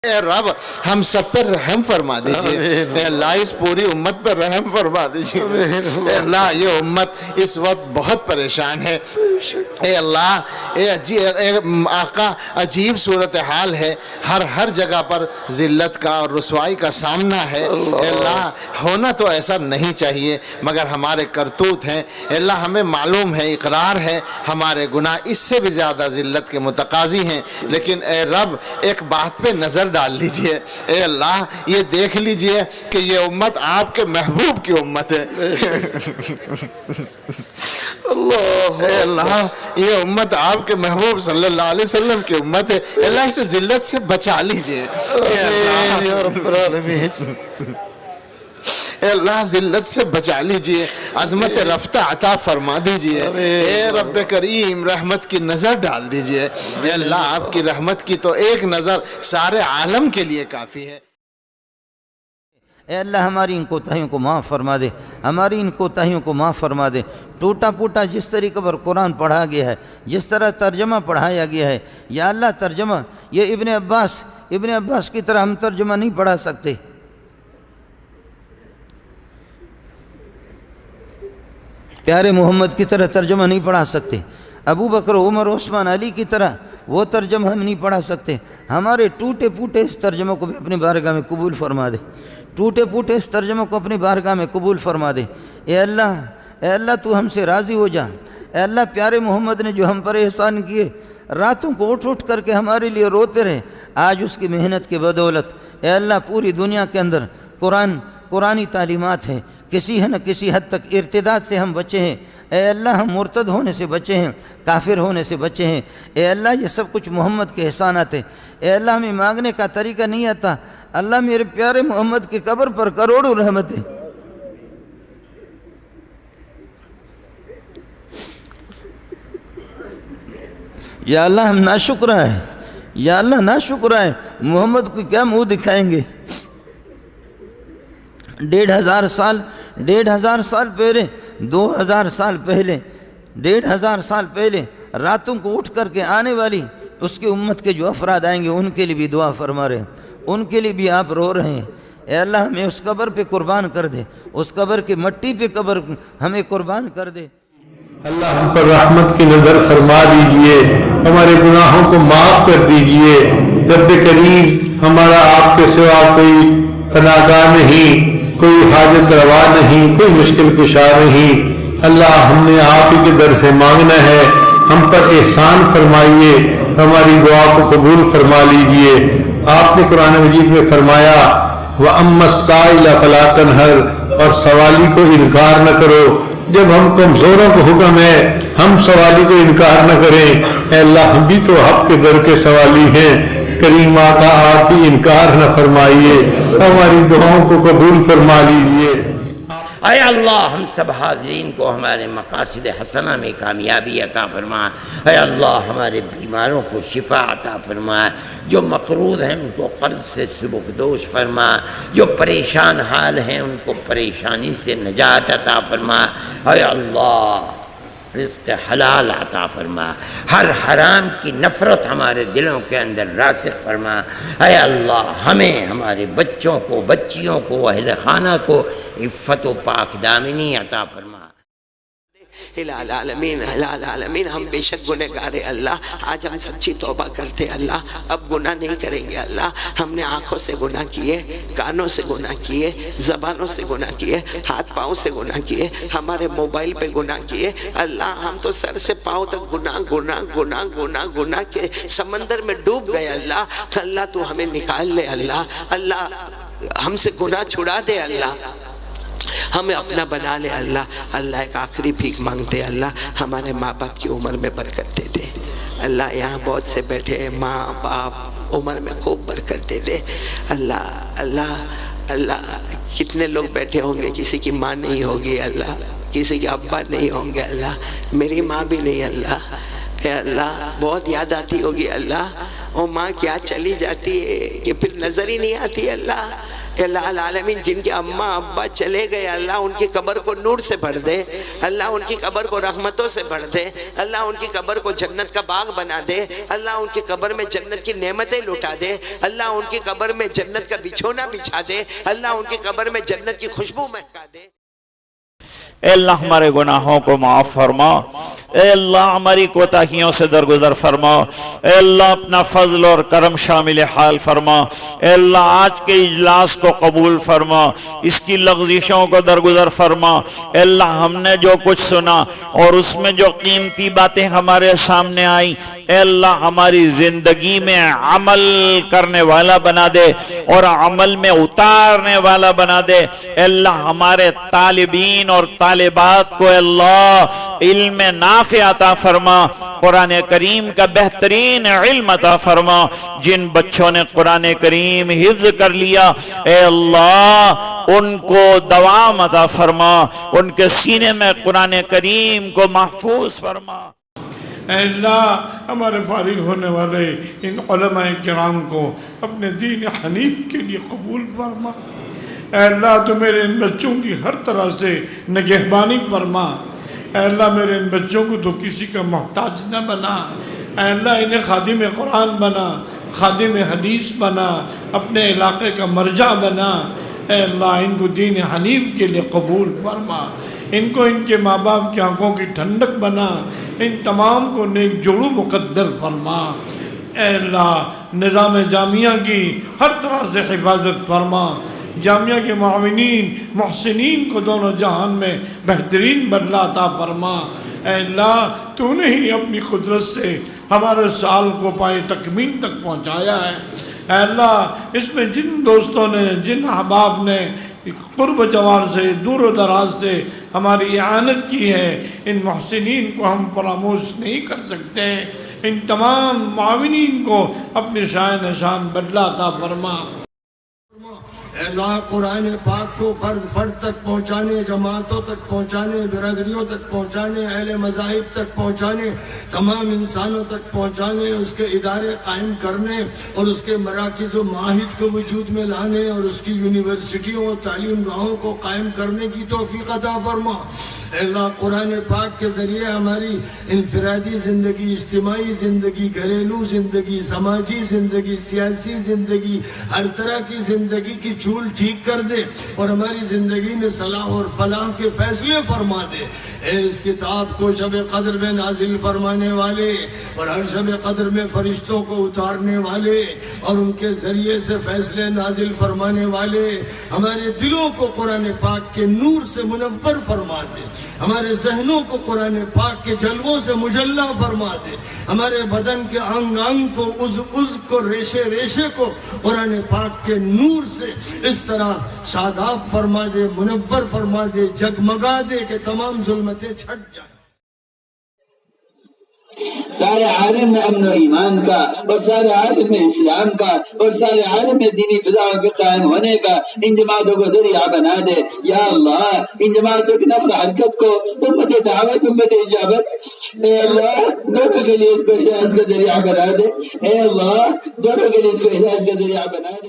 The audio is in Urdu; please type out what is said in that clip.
اے رب ہم سب پر رحم فرما دیجئے، اے اللہ اس پوری امت پر رحم فرما دیجئے، اے اللہ یہ امت اس وقت بہت پریشان ہے، اے اللہ اے آقا عجیب صورتحال ہے، ہر جگہ پر ذلت کا اور رسوائی کا سامنا ہے، اے اللہ ہونا تو ایسا نہیں چاہیے مگر ہمارے کرتوت ہیں، اے اللہ ہمیں معلوم ہے، اقرار ہے ہمارے گناہ اس سے بھی زیادہ ذلت کے متقاضی ہیں، لیکن اے رب ایک بات پہ نظر ڈال لیجئے، اے اللہ یہ دیکھ لیجئے کہ یہ امت آپ کے محبوب کی امت ہے، اے اللہ یہ امت آپ کے محبوب صلی اللہ علیہ وسلم کی امت ہے، اے اللہ اسے ذلت سے بچا لیجئے، اے اللہ ذلت سے بچا لیجئے، عظمت رفتہ عطا فرما دیجئے، اے رب کریم رحمت کی نظر ڈال دیجئے، اے اللہ آپ کی رحمت کی تو ایک نظر سارے عالم کے لیے کافی ہے۔ اے اللہ ہماری ان کوتاہیوں کو معاف فرما دے، ہماری ان کوتاہیوں کو معاف فرما دے، ٹوٹا پوٹا جس طریقے پر قرآن پڑھا گیا ہے، جس طرح ترجمہ پڑھایا گیا ہے، یا اللہ ترجمہ یہ ابن عباس کی طرح ہم ترجمہ نہیں پڑھا سکتے، پیارے محمد کی طرح ترجمہ نہیں پڑھا سکتے، ابو بکر عمر عثمان علی کی طرح وہ ترجمہ ہم نہیں پڑھا سکتے، ہمارے ٹوٹے پوٹے اس ترجمہ کو بھی اپنی بارگاہ میں قبول فرما دے، ٹوٹے پوٹے اس ترجمہ کو اپنی بارگاہ میں قبول فرما دے، اے اللہ تو ہم سے راضی ہو جا، اے اللہ پیارے محمد نے جو ہم پر احسان کیے، راتوں کو اٹھ کر کے ہمارے لیے روتے رہے، آج اس کی محنت کے بدولت اے اللہ پوری دنیا کے اندر قرآنی تعلیمات ہیں، کسی ہے نہ کسی حد تک ارتداد سے ہم بچے ہیں، اے اللہ ہم مرتد ہونے سے بچے ہیں، کافر ہونے سے بچے ہیں، اے اللہ یہ سب کچھ محمد کے احسانات ہیں، اے اللہ ہمیں مانگنے کا طریقہ نہیں آتا، اللہ میرے پیارے محمد کی قبر پر کروڑوں رحمتیں، یا اللہ ہم ناشکرہ ہیں، یا اللہ ناشکرہ ہیں، محمد کو کیا منہ دکھائیں گے، 1500 سال پہلے 2000 سال پہلے 1500 سال پہلے راتوں کو اٹھ کر کے آنے والی اس کی امت کے جو افراد آئیں گے ان کے لیے بھی دعا فرما رہے ہیں، ان کے لیے بھی آپ رو رہے ہیں، اے اللہ ہمیں اس قبر پہ قربان کر دے، اس قبر کی مٹی پہ قبر ہمیں قربان کر دے، اللہ ہم پر رحمت کی نظر فرما دیجئے، ہمارے گناہوں کو معاف کر دیجئے، رب کریم ہمارا آپ کے سوا کوئی پناہگاہ نہیں، کوئی حاجت روا نہیں، کوئی مشکل کشا نہیں، اللہ ہم نے آپ ہی کے در سے مانگنا ہے، ہم پر احسان فرمائیے، ہماری دعا کو قبول فرما لیجئے، آپ نے قرآن مجید میں فرمایا وَأَمَّا السَّائِلَ فَلَا تَنْهَرْ، اور سوالی کو انکار نہ کرو، جب ہم کمزوروں کو حکم ہے ہم سوالی کو انکار نہ کریں، اے اللہ ہم بھی تو حق کے در کے سوالی ہیں، کریم آقا آپ بھی انکار نہ فرمائیے، ہماری دعاؤں کو قبول فرما لیجئے۔ اے اللہ ہم سب حاضرین کو ہمارے مقاصد حسنہ میں کامیابی عطا فرما، اے اللہ ہمارے بیماروں کو شفا عطا فرما، جو مقروض ہیں ان کو قرض سے سبکدوش فرما، جو پریشان حال ہیں ان کو پریشانی سے نجات عطا فرما، اے اللہ رزق حلال عطا فرما، ہر حرام کی نفرت ہمارے دلوں کے اندر راسخ فرما، اے اللہ ہمیں ہمارے بچوں کو بچیوں کو اہل خانہ کو عفت و پاک دامنی عطا فرما۔ العالمین ہم بے شک گنہگار ہیں اللہ، آج ہم سچی توبہ کرتے اللہ، اب گناہ نہیں کریں گے اللہ، ہم نے آنکھوں سے گناہ کیے، کانوں سے گناہ کیے، زبانوں سے گناہ کیے، ہاتھ پاؤں سے گناہ کیے، ہمارے موبائل پہ گناہ کیے اللہ، ہم تو سر سے پاؤں تک گناہ کے سمندر میں ڈوب گئے اللہ، اللہ تو ہمیں نکال لے اللہ ہم سے گناہ چھڑا دے اللہ، ہمیں اپنا بنا لے اللہ ایک آخری بھیک مانگتے اللہ، ہمارے ماں باپ کی عمر میں برکت دے دے اللہ، یہاں بہت سے بیٹھے ہیں ماں باپ عمر میں خوب برکت دے دے اللہ کتنے لوگ بیٹھے ہوں گے کسی کی ماں نہیں ہوگی اللہ، کسی کے ابا نہیں ہوں گے اللہ، میری ماں بھی نہیں اللہ، اے اللہ بہت یاد آتی ہوگی اللہ، وہ ماں کیا چلی جاتی ہے کہ پھر نظر ہی نہیں آتی اللہ، اے اللہ العالمین جن کے اماں ابا چلے گئے اللہ ان کی قبر کو نور سے بھر دے، اللہ ان کی قبر کو رحمتوں سے بھر دے، اللہ ان کی قبر کو جنت کا باغ بنا دے، اللہ ان کی قبر میں جنت کی نعمتیں لٹا دے، اللہ ان کی قبر میں جنت کا بچھونا بچھا دے، اللہ ان کی قبر میں جنت کی خوشبو مہکا دے۔ اے اللہ ہمارے گناہوں کو معاف فرما، اے اللہ ہماری کوتاہیوں سے درگزر فرما، اے اللہ اپنا فضل اور کرم شامل حال فرما، اے اللہ آج کے اجلاس کو قبول فرما، اس کی لغزشوں کو درگزر فرما، اے اللہ ہم نے جو کچھ سنا اور اس میں جو قیمتی باتیں ہمارے سامنے آئیں، اے اللہ ہماری زندگی میں عمل کرنے والا بنا دے اور عمل میں اتارنے والا بنا دے۔ اے اللہ ہمارے طالبین اور طالبات کو اے اللہ علم نافع عطا فرما، قرآن کریم کا بہترین علم عطا فرما۔ جن بچوں نے قرآن کریم حفظ کر لیا اے اللہ ان کو دوام عطا فرما، ان کے سینے میں قرآن کریم کو محفوظ فرما۔ اے اللہ ہمارے فارغ ہونے والے ان علماء کرام کو اپنے دین حنیف کے لیے قبول فرما۔ اے اللہ تو میرے ان بچوں کی ہر طرح سے نگہبانی فرما۔ اے اللہ میرے ان بچوں کو تو کسی کا محتاج نہ بنا۔ اے اللہ انہیں خادم قرآن بنا، خادم حدیث بنا، اپنے علاقے کا مرجع بنا۔ اے اللہ ان کو دین حنیف کے لیے قبول فرما، ان کو ان کے ماں باپ کی آنکھوں کی ٹھنڈک بنا، ان تمام کو نیک جوڑو مقدر فرما۔ اے اللہ نظام جامعہ کی ہر طرح سے حفاظت فرما، جامعہ کے معاونین محسنین کو دونوں جہان میں بہترین بدلہ عطا فرما۔ اے اللہ تو نے ہی اپنی قدرت سے ہمارے سال کو پائے تکمیل تک پہنچایا ہے۔ اے اللہ اس میں جن دوستوں نے، جن احباب نے قرب جوار سے، دور و دراز سے ہماری اعانت کی ہے، ان محسنین کو ہم فراموش نہیں کر سکتے۔ ان تمام معاونین کو اپنے شان نشان بدلہ عطا فرما۔ اے اللہ قرآن پاک کو فرد فرد تک پہنچانے، جماعتوں تک پہنچانے، برادریوں تک پہنچانے، اہل مذاہب تک پہنچانے، تمام انسانوں تک پہنچانے، اس کے ادارے قائم کرنے اور اس کے مراکز و معاہد کو وجود میں لانے اور اس کی یونیورسٹیوں اور تعلیم گاہوں کو قائم کرنے کی توفیق عطا فرما۔ اے اللہ قرآن پاک کے ذریعے ہماری انفرادی زندگی، اجتماعی زندگی، گھریلو زندگی، سماجی زندگی، سیاسی زندگی، ہر طرح کی زندگی کی چول ٹھیک کر دے اور ہماری زندگی میں صلاح اور فلاح کے فیصلے فرما دے۔ اے اس کتاب کو شب قدر میں نازل فرمانے والے اور ہر شب قدر میں فرشتوں کو اتارنے والے اور ان کے ذریعے سے فیصلے نازل فرمانے والے ہمارے دلوں کو قرآن پاک کے نور سے منور فرما دے، ہمارے ذہنوں کو قرآن پاک کے جلووں سے مجلہ فرما دے، ہمارے بدن کے انگ انگ کو، عضو کو، ریشے ریشے کو قرآن پاک کے نور سے اس طرح شاداب فرما دے، منور فرما دے، جگمگا دے کہ تمام ظلمتیں چھٹ جائیں۔ سارے عالم میں امن و ایمان کا اور سارے عالم میں اسلام کا اور سارے عالم میں دینی فضاؤں کے قائم ہونے کا ان جماعتوں کو ذریعہ بنا دے یا اللہ۔ ان جماعتوں کی نقل حرکت کو امت دعوت، امت اجابت، اے اللہ دونوں کے لیے اس کو ہدایت کا ذریعہ بنا دے، اے اللہ دونوں کے لیے اس کو ہدایت کا ذریعہ بنا دے۔